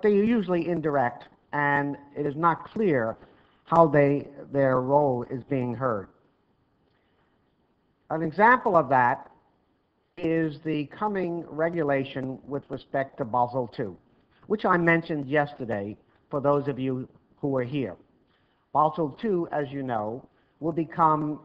they are usually indirect, and it is not clear how their role is being heard. An example of that is the coming regulation with respect to Basel II, which I mentioned yesterday for those of you who were here. Basel II, as you know, will become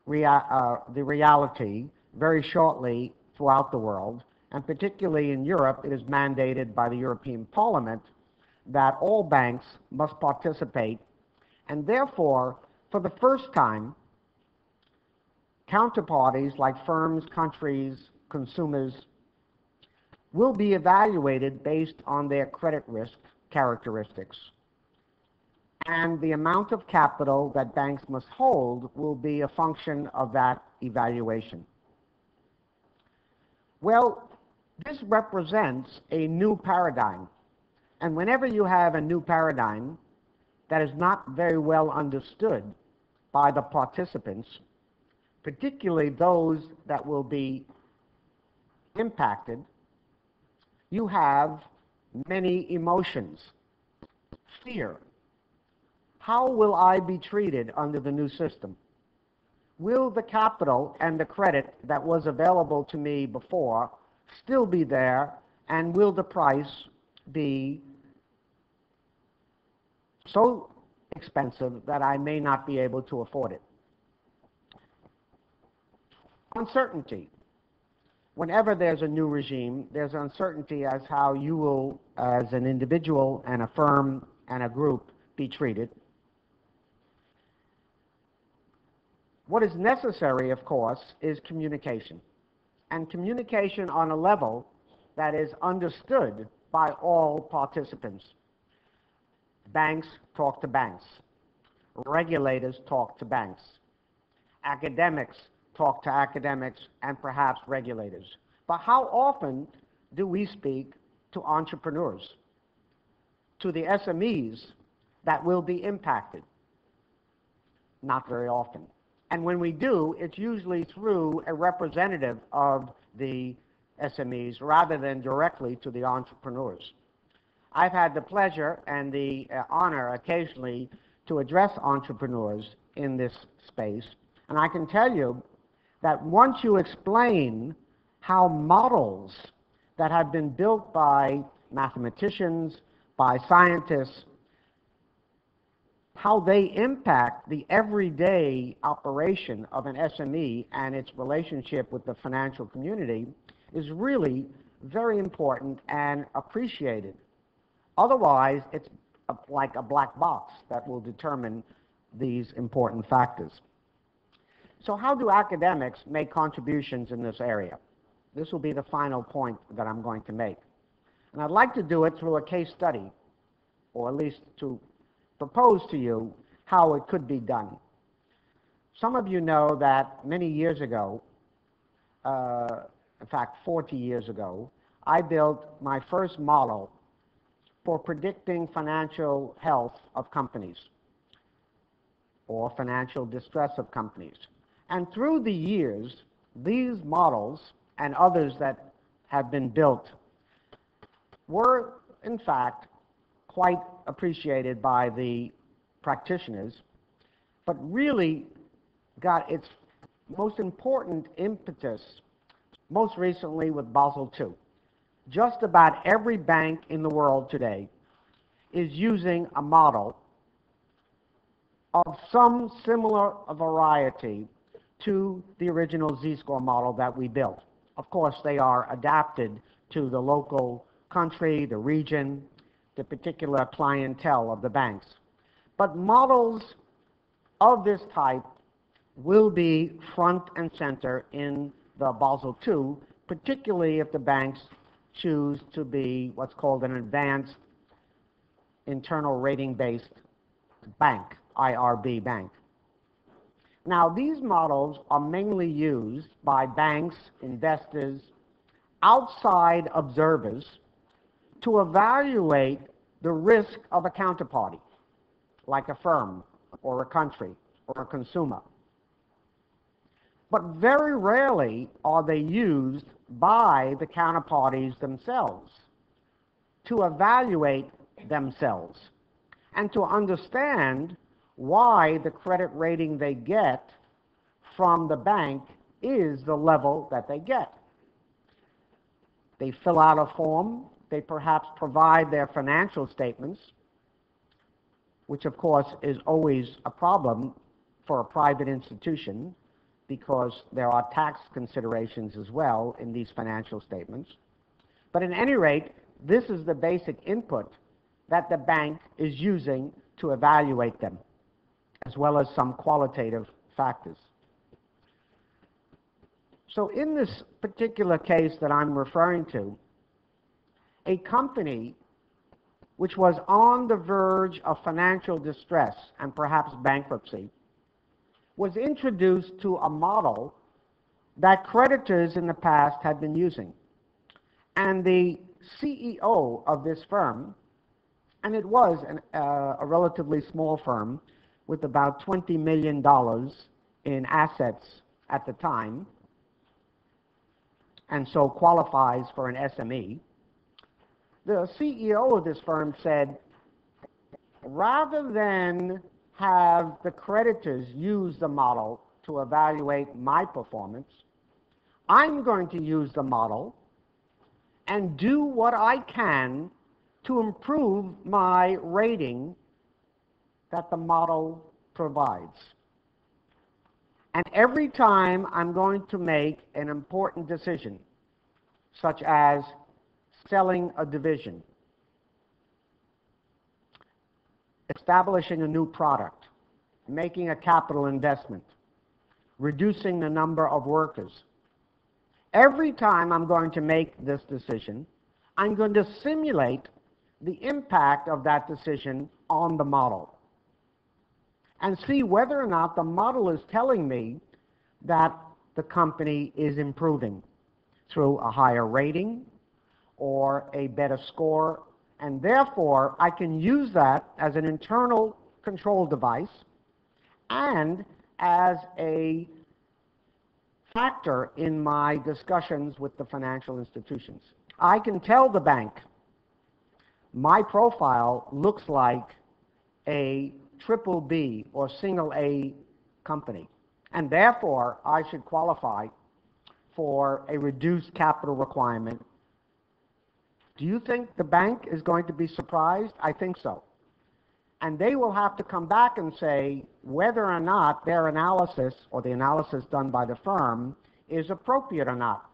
the reality very shortly throughout the world, and particularly in Europe, it is mandated by the European Parliament that all banks must participate, and therefore, for the first time, counterparties like firms, countries, consumers will be evaluated based on their credit risk characteristics. And the amount of capital that banks must hold will be a function of that evaluation. Well, this represents a new paradigm. And whenever you have a new paradigm that is not very well understood by the participants, particularly those that will be impacted, you have many emotions. Fear. How will I be treated under the new system? Will the capital and the credit that was available to me before still be there, and will the price be so expensive that I may not be able to afford it? Uncertainty. Whenever there's a new regime, there's uncertainty as how you will, as an individual and a firm and a group, be treated. What is necessary, of course, is communication, and communication on a level that is understood by all participants. Banks talk to banks. Regulators talk to banks. Academics talk to academics and perhaps regulators. But how often do we speak to entrepreneurs, to the SMEs that will be impacted? Not very often. And when we do, it's usually through a representative of the SMEs rather than directly to the entrepreneurs. I've had the pleasure and the honor occasionally to address entrepreneurs in this space, and I can tell you that once you explain how models that have been built by mathematicians, by scientists, how they impact the everyday operation of an SME and its relationship with the financial community is really very important and appreciated. Otherwise, it's like a black box that will determine these important factors. So how do academics make contributions in this area? This will be the final point that I'm going to make. And I'd like to do it through a case study, or at least to propose to you how it could be done. Some of you know that many years ago, in fact 40 years ago, I built my first model for predicting financial health of companies or financial distress of companies. And through the years, these models and others that have been built were, in fact, quite appreciated by the practitioners, but really got its most important impetus most recently with Basel II. Just about every bank in the world today is using a model of some similar variety to the original Z-score model that we built. Of course, they are adapted to the local country, the region, the particular clientele of the banks. But models of this type will be front and center in the Basel II, particularly if the banks choose to be what's called an advanced internal rating-based bank, IRB bank. Now, these models are mainly used by banks, investors, outside observers to evaluate the risk of a counterparty, like a firm or a country or a consumer. But very rarely are they used by the counterparties themselves to evaluate themselves and to understand why the credit rating they get from the bank is the level that they get. They fill out a form, they perhaps provide their financial statements, which of course is always a problem for a private institution because there are tax considerations as well in these financial statements. But at any rate, this is the basic input that the bank is using to evaluate them, as well as some qualitative factors. So in this particular case that I'm referring to, a company which was on the verge of financial distress and perhaps bankruptcy was introduced to a model that creditors in the past had been using. And the CEO of this firm, and it was a relatively small firm with about $20 million in assets at the time, and so qualifies for an SME, the CEO of this firm said, rather than have the creditors use the model to evaluate my performance, I'm going to use the model and do what I can to improve my rating that the model provides. And every time I'm going to make an important decision, such as selling a division, establishing a new product, making a capital investment, reducing the number of workers, every time I'm going to make this decision, I'm going to simulate the impact of that decision on the model and see whether or not the model is telling me that the company is improving through a higher rating or a better score, and therefore I can use that as an internal control device and as a factor in my discussions with the financial institutions. I can tell the bank, my profile looks like a triple B or single A company, and therefore I should qualify for a reduced capital requirement. Do you think the bank is going to be surprised? I think so. And they will have to come back and say whether or not their analysis or the analysis done by the firm is appropriate or not,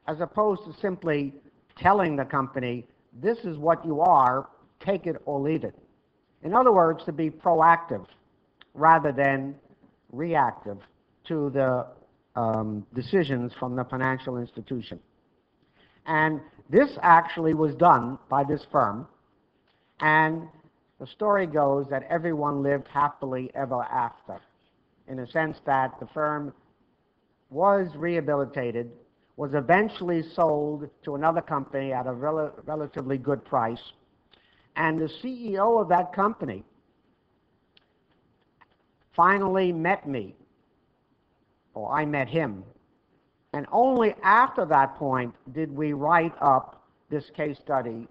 as opposed to simply telling the company, this is what you are, take it or leave it. In other words, to be proactive rather than reactive to the decisions from the financial institution. And this actually was done by this firm, and the story goes that everyone lived happily ever after, in a sense that the firm was rehabilitated, was eventually sold to another company at a relatively good price, and the CEO of that company finally met me, or I met him, and only after that point did we write up this case study.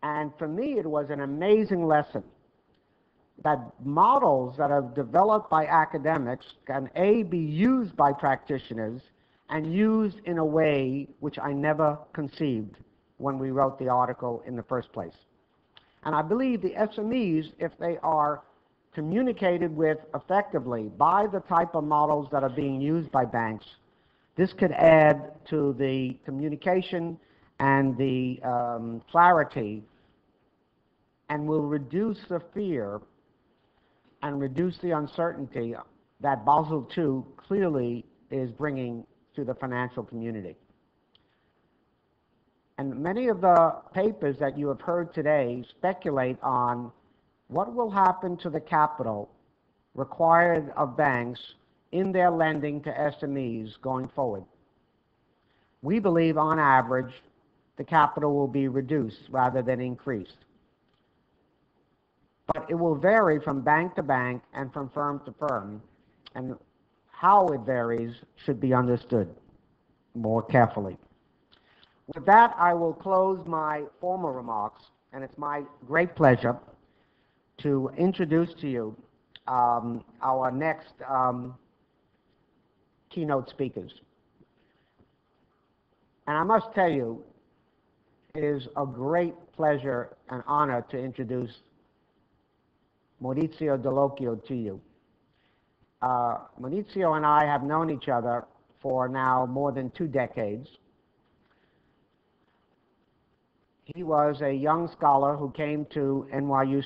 And for me, it was an amazing lesson that models that are developed by academics can be used by practitioners and used in a way which I never conceived when we wrote the article in the first place. And I believe the SMEs, if they are communicated with effectively by the type of models that are being used by banks, this could add to the communication and the clarity, and will reduce the fear and reduce the uncertainty that Basel II clearly is bringing to the financial community. And many of the papers that you have heard today speculate on what will happen to the capital required of banks in their lending to SMEs going forward. We believe on average the capital will be reduced rather than increased. But it will vary from bank to bank and from firm to firm, and how it varies should be understood more carefully. With that, I will close my formal remarks and it's my great pleasure to introduce to you our next keynote speakers. And I must tell you, it is a great pleasure and honor to introduce Maurizio Dell'Occhio to you. Maurizio and I have known each other for now more than 2 decades. He was a young scholar who came to NYU